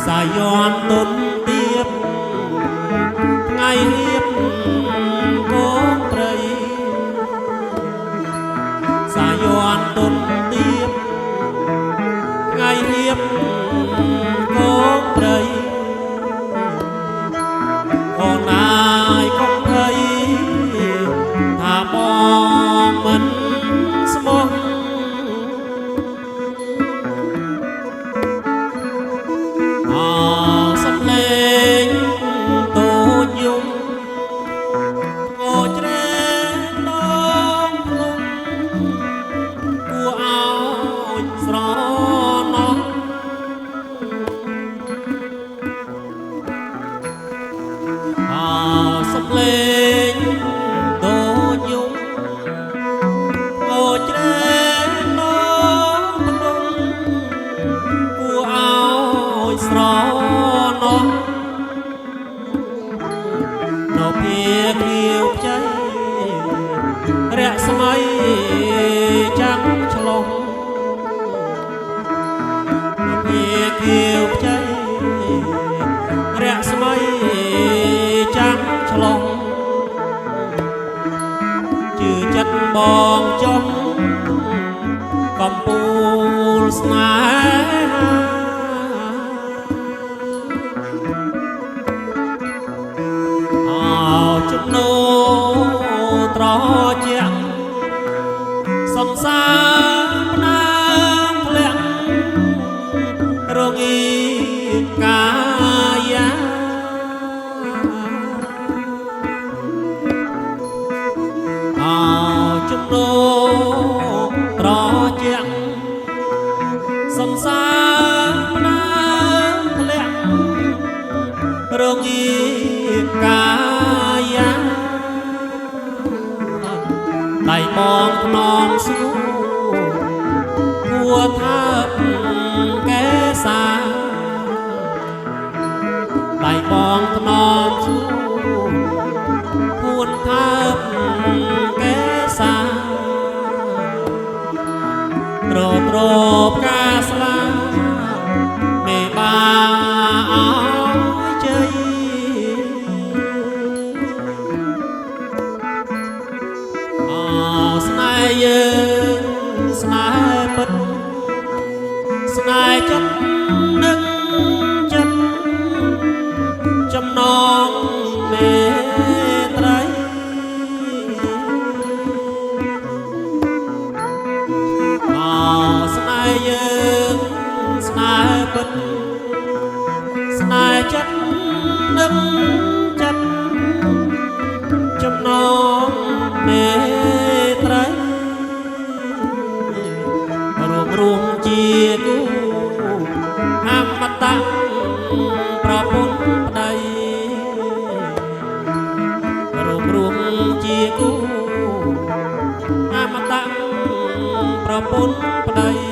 សាយ័នទុនទៀបថ្ងៃហៀបកូនព្រៃសាយ័នទុនទៀបថ្ងៃហៀបកូនព្រៃអូនណាយកុំភ័យថាបងមិនស្មោះសំឡេងដូចយំអូច្រែនងភ្នំគួរឲ្យស្រណោះនៅភាគៀវខ្ចីរស្មីចាំងឆ្លងនៅភាគៀវខ្ចីរស្មីចាំងឆ្លងជឿចិត្តបងចង់កំពូលស្នេហាអោចំណូត្រជាក់សង្សារណាងធ្លាក់រងាកាយាចំណូត្រជាក់សង្សារណាធ្លាក់រងាកាយាដៃបងថ្នមស្រួលគួរថាបកែសាដៃបងថ្នមស្រួលគួរថាបកែសាត្រត្រការស្លាមេបាអើយជ័យអស្នេហ៍យើងស្នេហ៍ពិតស្នេហ៍ចិត្តនឹងចិត្តចំណងមេត្រីស្នេហ៍យើងស្នេហ៍ពិតស្នេហ៍ចិត្តនឹងចិត្តចំណងមេត្រីរួមជាគូអមតៈប្រពន្ធប្តីរួមជាគូអមតៈប្រពន្ធប្តី